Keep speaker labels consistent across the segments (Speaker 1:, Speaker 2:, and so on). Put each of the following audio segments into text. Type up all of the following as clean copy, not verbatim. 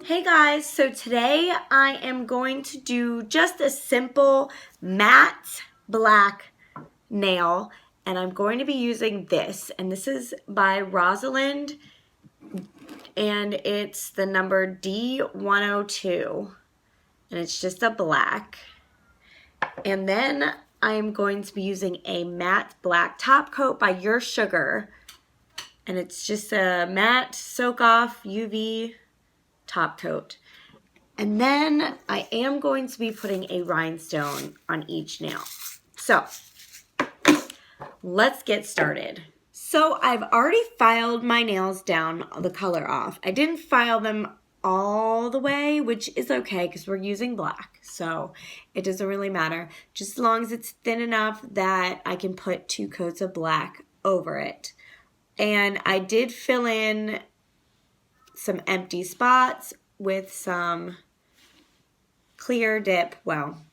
Speaker 1: Hey guys, so today I am going to do just a simple matte black nail, and I'm going to be using this, and this is by Rosalind, and it's the number D102, and it's just a black. And then I am going to be using a matte black top coat by Your Sugar, and it's just a matte soak off UV top coat. And then I am going to be putting a rhinestone on each nail. So let's get started. So I've already filed my nails down, the color off. I didn't file them all the way, which is okay because we're using black. So it doesn't really matter. Just as long as it's thin enough that I can put 2 coats of black over it. And I did fill in some empty spots with some clear dip, well,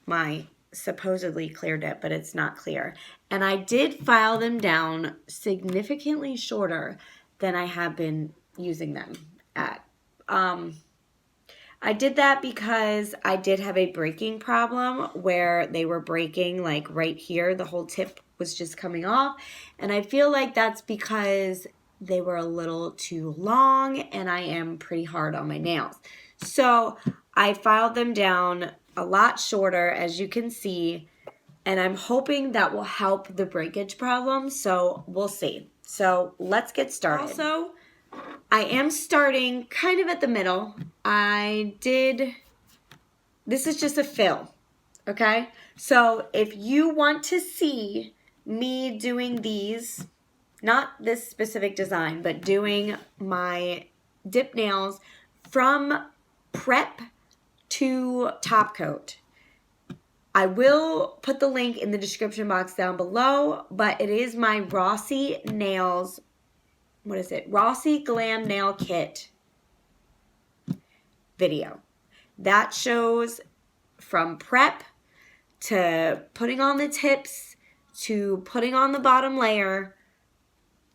Speaker 1: my supposedly clear dip, but it's not clear. And I did file them down significantly shorter than I have been using them at. I did that because I did have a breaking problem where they were breaking like right here. The whole tip was just coming off. And I feel like that's because they were a little too long and I am pretty hard on my nails. So I filed them down a lot shorter, as you can see, and I'm hoping that will help the breakage problem, so we'll see. So let's get started. Also, I am starting kind of at the middle. This is just a fill, okay? So if you want to see me doing these, not this specific design, but doing my dip nails from prep to top coat, I will put the link in the description box down below, but it is my Rossi Nails, what is it? Rossi Glam Nail Kit video. That shows from prep to putting on the tips to putting on the bottom layer,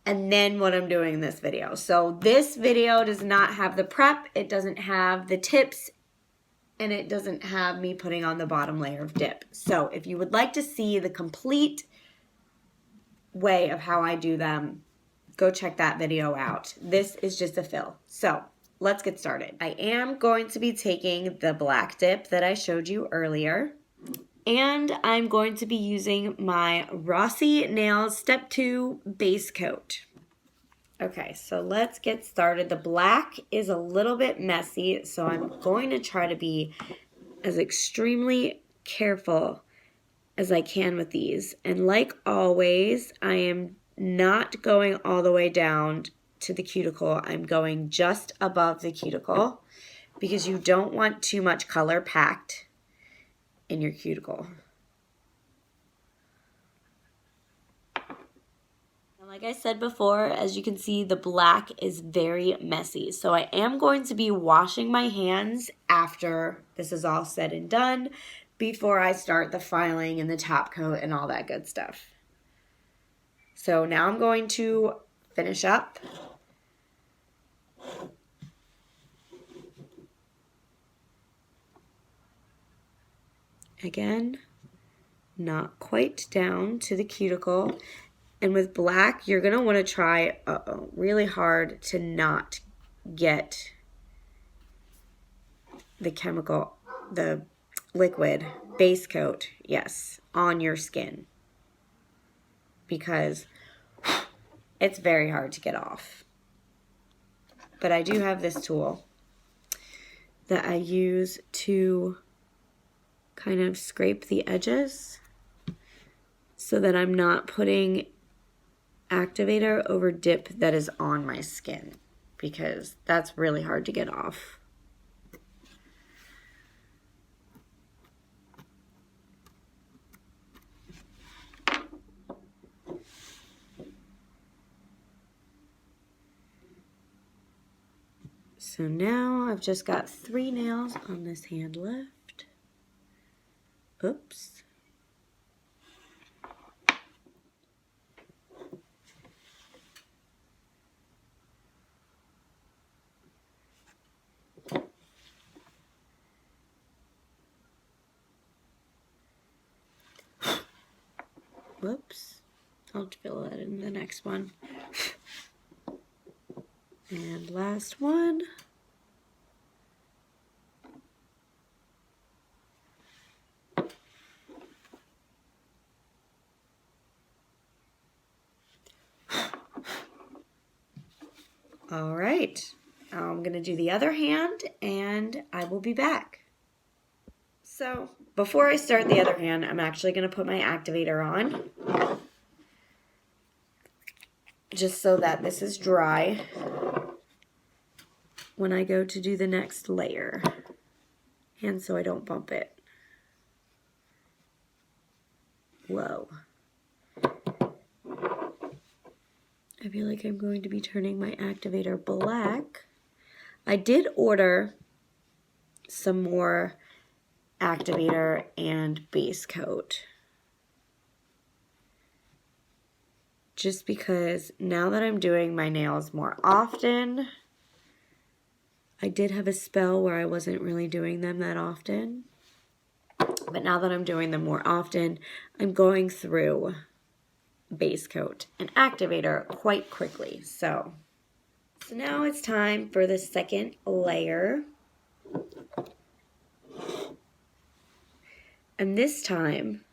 Speaker 1: and then what I'm doing in this video. So this video does not have the prep, it doesn't have the tips, and it doesn't have me putting on the bottom layer of dip. So if you would like to see the complete way of how I do them, go check that video out. This is just a fill. So let's get started. I am going to be taking the black dip that I showed you earlier, and I'm going to be using my Rossi Nails Step 2 base coat. Okay, so let's get started. The black is a little bit messy, so I'm going to try to be as extremely careful as I can with these. And like always, I am not going all the way down to the cuticle. I'm going just above the cuticle because you don't want too much color packed in your cuticle. Like I said before, as you can see, the black is very messy. So I am going to be washing my hands after this is all said and done before I start the filing and the top coat and all that good stuff. So now I'm going to finish up. Again, not quite down to the cuticle. And with black, you're going to want to try really hard to not get the liquid base coat, yes, on your skin. Because it's very hard to get off. But I do have this tool that I use to kind of scrape the edges so that I'm not putting activator over dip that is on my skin, because that's really hard to get off. So now I've just got 3 nails on this hand left. Oops. Whoops. I'll fill that in the next one. And last one. All right, I'm gonna do the other hand and I will be back. So before I start the other hand, I'm actually gonna put my activator on just so that this is dry when I go to do the next layer and so I don't bump it. Whoa. I feel like I'm going to be turning my activator black. I did order some more activator and base coat. Just because now that I'm doing my nails more often, I did have a spell where I wasn't really doing them that often. But now that I'm doing them more often, I'm going through base coat and activator quite quickly. So now it's time for the second layer. And this time,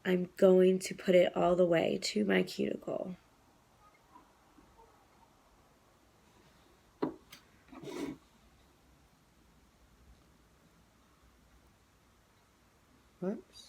Speaker 1: I'm going to put it all the way to my cuticle. Whoops.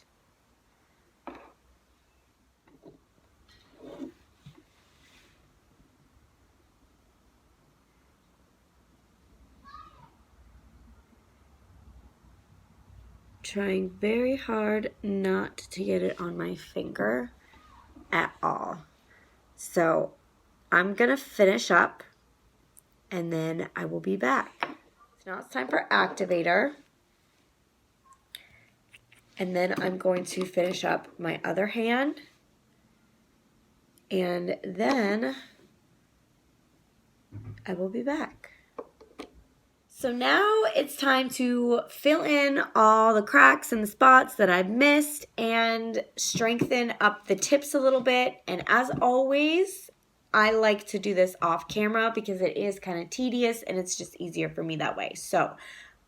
Speaker 1: Trying very hard not to get it on my finger at all. So I'm gonna finish up and then I will be back. So now it's time for activator. And then I'm going to finish up my other hand. And then I will be back. So now it's time to fill in all the cracks and the spots that I've missed and strengthen up the tips a little bit. And as always, I like to do this off camera because it is kind of tedious and it's just easier for me that way. So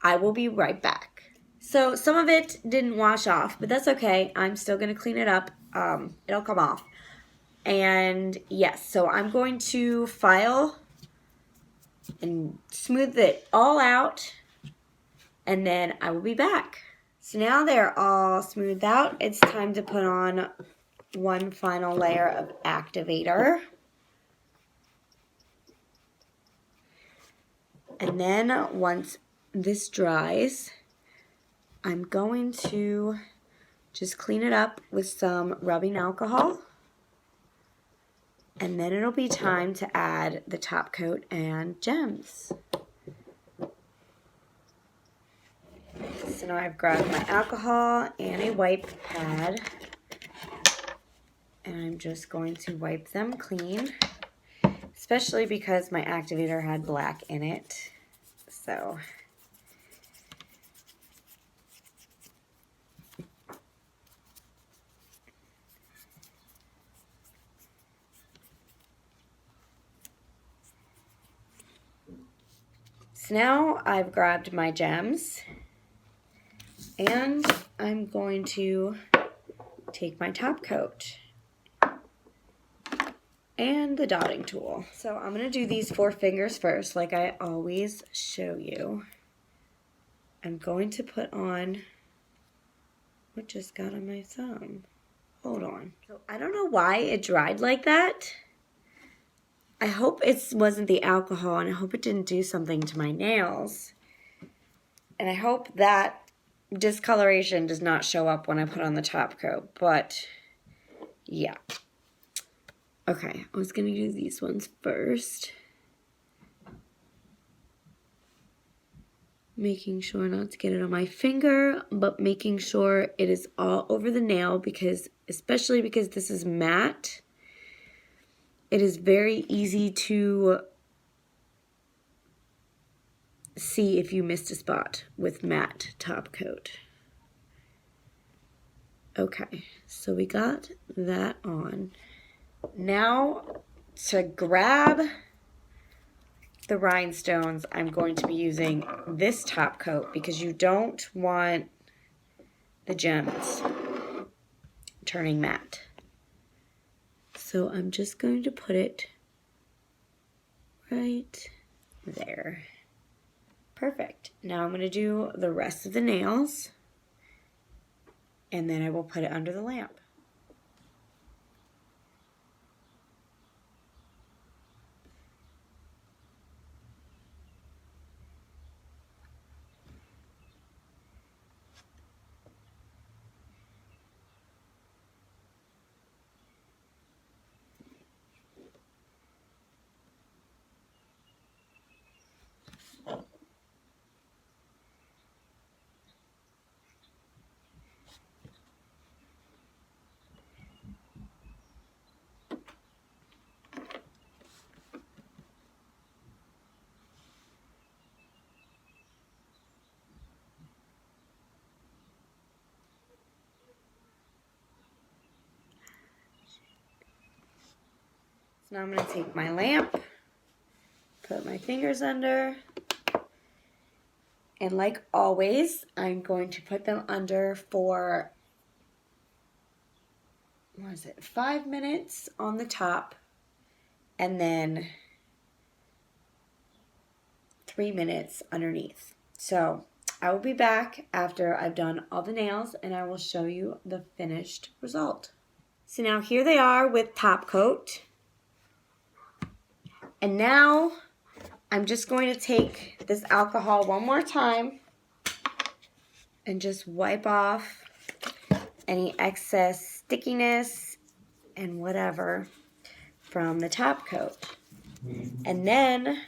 Speaker 1: I will be right back. So some of it didn't wash off, but that's okay. I'm still going to clean it up. It'll come off. And yes, so I'm going to file and smooth it all out, and then I will be back. So now they're all smoothed out, it's time to put on one final layer of activator. And then once this dries, I'm going to just clean it up with some rubbing alcohol. And then it'll be time to add the top coat and gems. So now I've grabbed my alcohol and a wipe pad. And I'm just going to wipe them clean. Especially because my activator had black in it. So now I've grabbed my gems and I'm going to take my top coat and the dotting tool. So I'm going to do these 4 fingers first like I always show you. I'm going to put on what just got on my thumb. Hold on. So I don't know why it dried like that. I hope it wasn't the alcohol, and I hope it didn't do something to my nails. And I hope that discoloration does not show up when I put on the top coat, but yeah. Okay, I was gonna do these ones first. Making sure not to get it on my finger, but making sure it is all over the nail because, especially because this is matte, it is very easy to see if you missed a spot with matte top coat. Okay, so we got that on. Now to grab the rhinestones, I'm going to be using this top coat because you don't want the gems turning matte. So I'm just going to put it right there. Perfect. Now I'm going to do the rest of the nails, and then I will put it under the lamp. So now I'm going to take my lamp, put my fingers under, and like always, I'm going to put them under for, 5 minutes on the top, and then 3 minutes underneath. So I will be back after I've done all the nails, and I will show you the finished result. So now here they are with top coat. And now I'm just going to take this alcohol one more time and just wipe off any excess stickiness and whatever from the top coat. And then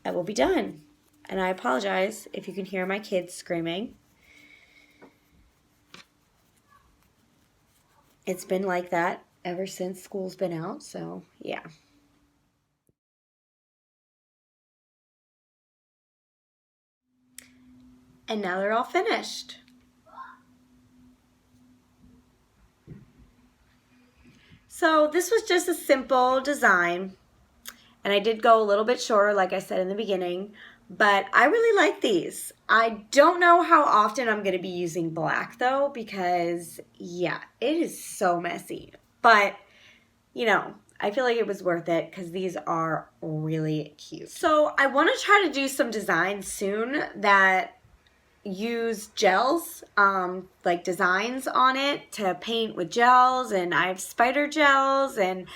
Speaker 1: I will be done. And I apologize if you can hear my kids screaming. It's been like that ever since school's been out, so yeah. And now they're all finished. So this was just a simple design, and I did go a little bit shorter, like I said in the beginning, but I really like these. I don't know how often I'm going to be using black though, because yeah, it is so messy. But, you know, I feel like it was worth it because these are really cute. So I want to try to do some designs soon that use gels, like designs on it to paint with gels, and I have spider gels, and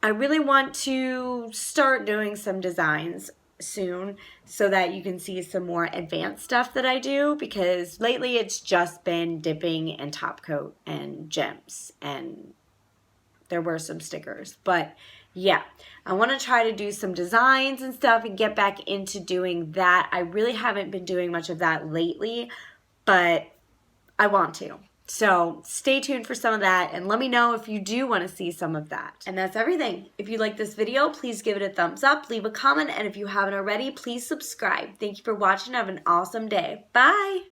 Speaker 1: I really want to start doing some designs soon so that you can see some more advanced stuff that I do, because lately it's just been dipping and top coat and gems, and there were some stickers, but yeah, I want to try to do some designs and stuff and get back into doing that. I really haven't been doing much of that lately, but I want to. So stay tuned for some of that, and let me know if you do want to see some of that. And that's everything. If you like this video, please give it a thumbs up, leave a comment, and if you haven't already, please subscribe. Thank you for watching. Have an awesome day. Bye!